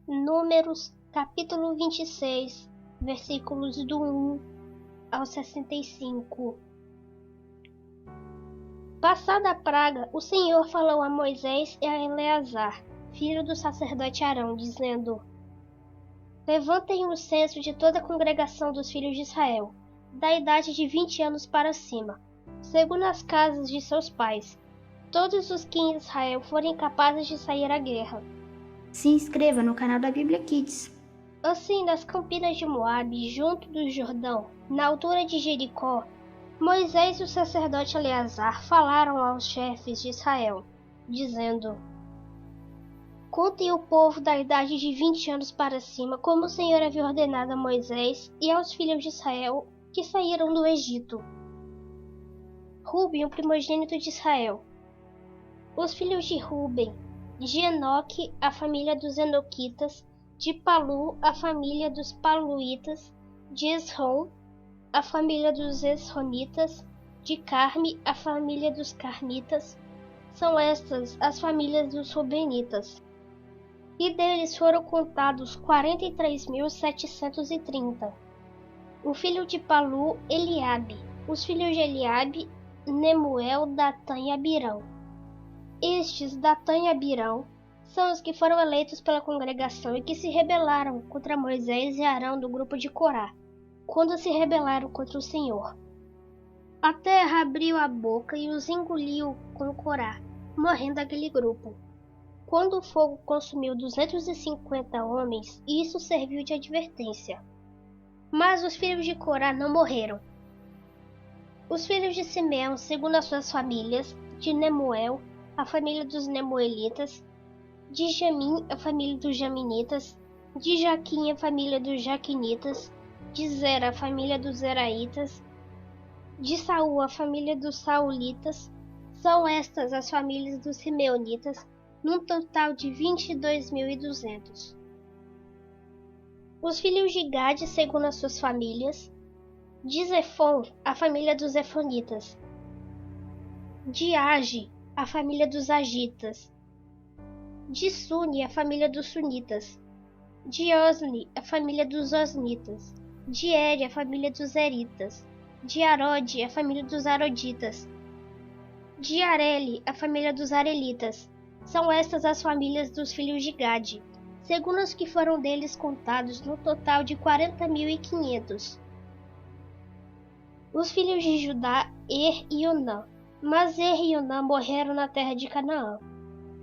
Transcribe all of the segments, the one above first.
Números, capítulo 26, versículos do 1 ao 65. Passada a praga, o Senhor falou a Moisés e a Eleazar, filho do sacerdote Arão, dizendo: Levantem o censo de toda a congregação dos filhos de Israel, da idade de 20 anos para cima, segundo as casas de seus pais, todos os que em Israel forem capazes de sair à guerra. Se inscreva no canal da Bíblia Kids. Assim, nas campinas de Moabe, junto do Jordão, na altura de Jericó, Moisés e o sacerdote Eleazar falaram aos chefes de Israel, dizendo: Contem o povo da idade de 20 anos para cima, como o Senhor havia ordenado a Moisés e aos filhos de Israel que saíram do Egito. Rúben, o primogênito de Israel. Os filhos de Rúben: de Enoque, a família dos Enoquitas; de Palu, a família dos Paluitas; de Esrom, a família dos Esronitas; de Carme, a família dos Carmitas. São estas as famílias dos Rubenitas. E deles foram contados 43.730. O filho de Palu, Eliabe. Os filhos de Eliabe, Nemuel, Datã e Abirão. Estes, Datã e Abirão, são os que foram eleitos pela congregação e que se rebelaram contra Moisés e Arão do grupo de Corá, quando se rebelaram contra o Senhor. A terra abriu a boca e os engoliu com Corá, morrendo aquele grupo. Quando o fogo consumiu 250 homens, isso serviu de advertência. Mas os filhos de Corá não morreram. Os filhos de Simeão, segundo as suas famílias: de Nemuel, a família dos Nemuelitas; de Jamim, a família dos Jaminitas; de Jaquim, a família dos Jaquinitas; de Zera, a família dos Zeraitas; de Saul, a família dos Saulitas. São estas as famílias dos Simeonitas, num total de 22.200. Os filhos de Gade, segundo as suas famílias: de Zefon, a família dos Zefonitas; de Age, a família dos Agitas; de Suni, a família dos Sunitas; de Osni, a família dos Osnitas; de Eri, a família dos Eritas; de Arode, a família dos Aroditas; de Areli, a família dos Arelitas. São estas as famílias dos filhos de Gade, segundo os que foram deles contados, no total de 40.500. Os filhos de Judá: Er e Onã. Mas Er e Onã morreram na terra de Canaã.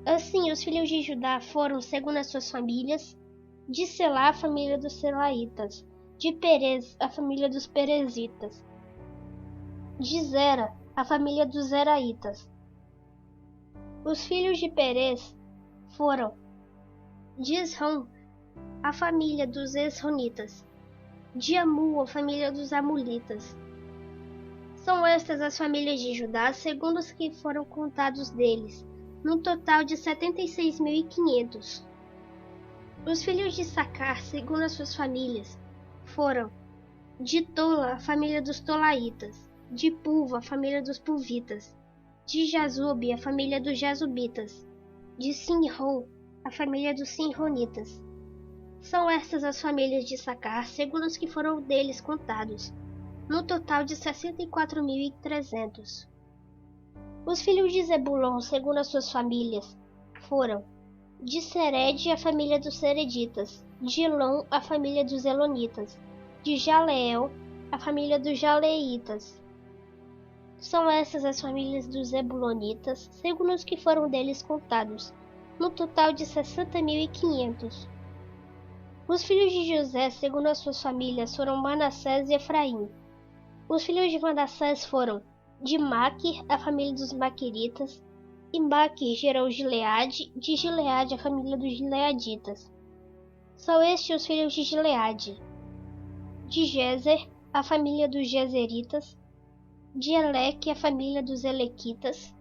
Assim, os filhos de Judá foram, segundo as suas famílias: de Selá, a família dos Selaitas; de Perez, a família dos Perezitas; de Zera, a família dos Zeraitas. Os filhos de Perez foram: de Esrom, a família dos Esronitas; de Amul, a família dos Amulitas. São estas as famílias de Judá, segundo os que foram contados deles, num total de 76.500. Os filhos de Sacar, segundo as suas famílias, foram: de Tola, a família dos Tolaitas; de Pulva, a família dos Pulvitas; de Jazube, a família dos Jazubitas; de Sinron, a família dos Sinronitas. São estas as famílias de Sacar, segundo os que foram deles contados, no total de 64.300. Os filhos de Zebulon, segundo as suas famílias, foram: de Sered, a família dos Sereditas; de Elon, a família dos Elonitas; de Jaleel, a família dos Jaleitas. São essas as famílias dos Zebulonitas, segundo os que foram deles contados, no total de 60.500. Os filhos de José, segundo as suas famílias, foram Manassés e Efraim. Os filhos de Manassés foram: de Maquir, a família dos Maquiritas; e Maquir gerou Gileade; de Gileade, a família dos Gileaditas. São estes os filhos de Gileade: de Jezer, a família dos Jezeritas; de Eleque, a família dos Elequitas;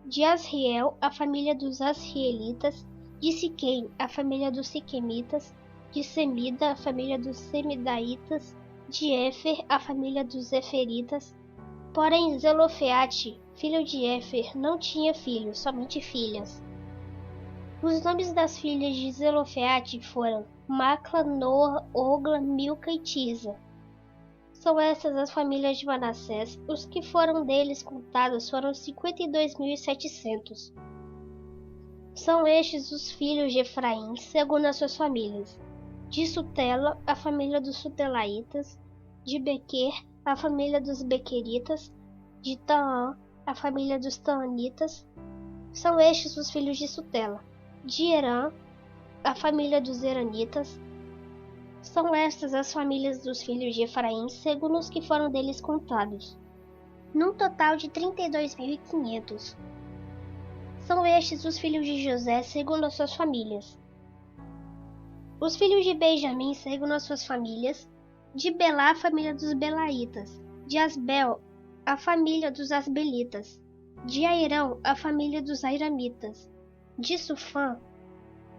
de Asriel, a família dos Asrielitas; de Siquém, a família dos Siquemitas; de Semida, a família dos Semidaitas; de Éfer, a família dos Eferitas. Porém, Zelofeate, filho de Éfer, não tinha filhos, somente filhas. Os nomes das filhas de Zelofeate foram Macla, Noa, Ogla, Milca e Tisa. São essas as famílias de Manassés. Os que foram deles contados foram 52.700. São estes os filhos de Efraim, segundo as suas famílias. De Sutela, a família dos Sutelaitas. De Bequer, a família dos Bequeritas. De Taã, a família dos Taanitas. São estes os filhos de Sutela. De Herã, a família dos Heranitas. São estas as famílias dos filhos de Efraim, segundo os que foram deles contados, num total de 32.500. São estes os filhos de José, segundo as suas famílias. Os filhos de Benjamim, segundo as suas famílias. De Belá, a família dos Belaitas. De Asbel, a família dos Asbelitas. De Airão, a família dos Airamitas. De Sufã,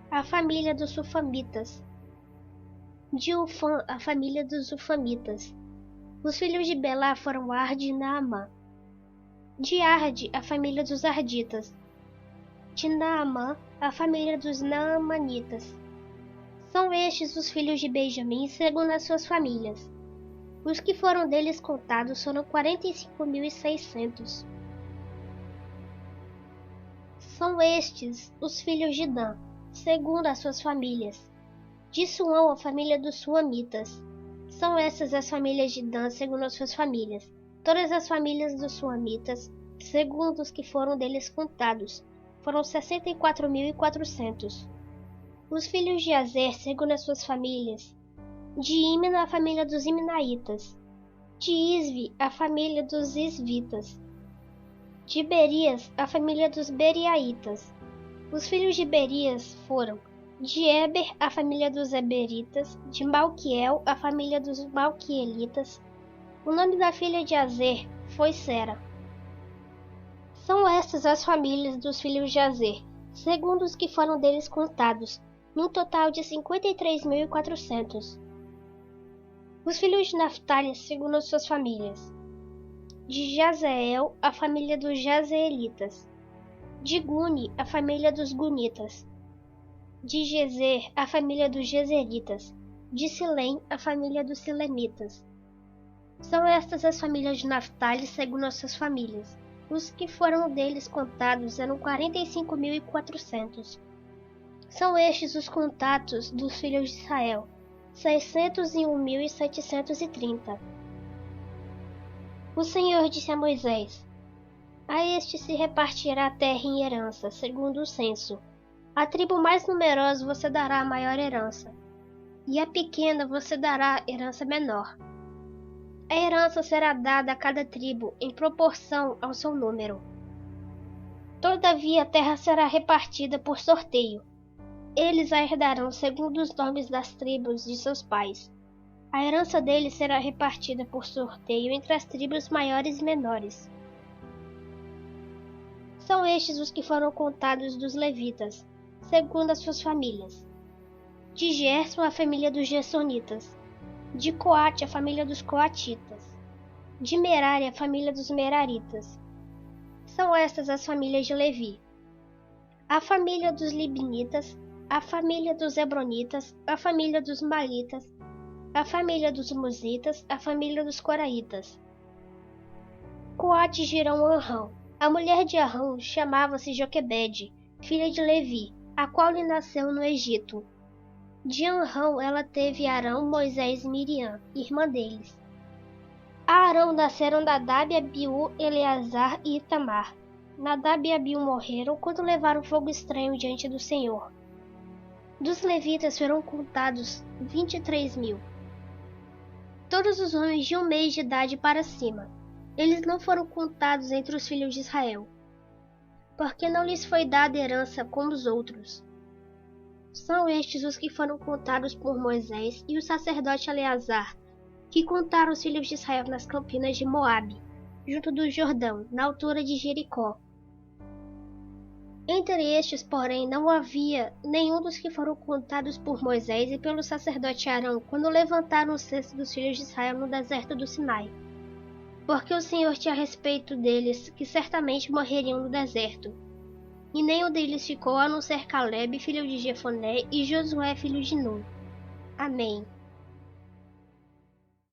a família dos Sufamitas. De Ufã, a família dos Ufamitas. Os filhos de Belá foram Arde e Naamã. De Arde, a família dos Arditas. De Naamã, a família dos Naamanitas. São estes os filhos de Benjamim, segundo as suas famílias. Os que foram deles contados foram 45.600. São estes os filhos de Dan, segundo as suas famílias. De Suão, a família dos Suamitas. São essas as famílias de Dan, segundo as suas famílias. Todas as famílias dos Suamitas, segundo os que foram deles contados, foram 64.400. Os filhos de Azer, segundo as suas famílias. De Imna, a família dos Imnaitas. De Isvi, a família dos Isvitas. De Berias, a família dos Beriaitas. Os filhos de Berias foram de Eber, a família dos Eberitas. De Malquiel, a família dos Malquielitas. O nome da filha de Azer foi Sera. São estas as famílias dos filhos de Azer, segundo os que foram deles contados, num total de 53.400. Os filhos de Naftali, segundo as suas famílias. De Jazeel, a família dos Jazeelitas. De Guni, a família dos Gunitas. De Gezer, a família dos Gezeritas. De Silém, a família dos Silemitas. São estas as famílias de Naftali, segundo as suas famílias. Os que foram deles contados eram 45.400. São estes os contatos dos filhos de Israel, 601.730. O Senhor disse a Moisés: a este se repartirá a terra em herança, segundo o censo. A tribo mais numerosa você dará a maior herança, e a pequena você dará herança menor. A herança será dada a cada tribo em proporção ao seu número. Todavia a terra será repartida por sorteio. Eles a herdarão segundo os nomes das tribos de seus pais. A herança deles será repartida por sorteio entre as tribos maiores e menores. São estes os que foram contados dos levitas, segundo as suas famílias. De Gerson, a família dos Gersonitas. De Coate, a família dos Coatitas. De Merari, a família dos Meraritas. São estas as famílias de Levi. A família dos Libnitas, a família dos Hebronitas, a família dos Malitas, a família dos Musitas, a família dos Coraitas. Coate gerou Arão. A mulher de Arão chamava-se Joquebede, filha de Levi, a qual lhe nasceu no Egito. De Arão ela teve Arão, Moisés e Miriam, irmã deles. A Arão nasceram Nadab, Abiú, Eleazar e Itamar. Nadab e Abiú morreram quando levaram fogo estranho diante do Senhor. Dos levitas foram contados 23.000. Todos os homens de 1 mês de idade para cima. Eles não foram contados entre os filhos de Israel, porque não lhes foi dada herança como os outros. São estes os que foram contados por Moisés e o sacerdote Eleazar, que contaram os filhos de Israel nas campinas de Moabe, junto do Jordão, na altura de Jericó. Entre estes, porém, não havia nenhum dos que foram contados por Moisés e pelo sacerdote Arão quando levantaram o cesto dos filhos de Israel no deserto do Sinai, porque o Senhor tinha respeito deles, que certamente morreriam no deserto. e nenhum deles ficou, a não ser Caleb, filho de Jefoné, e Josué, filho de Nun. Amém.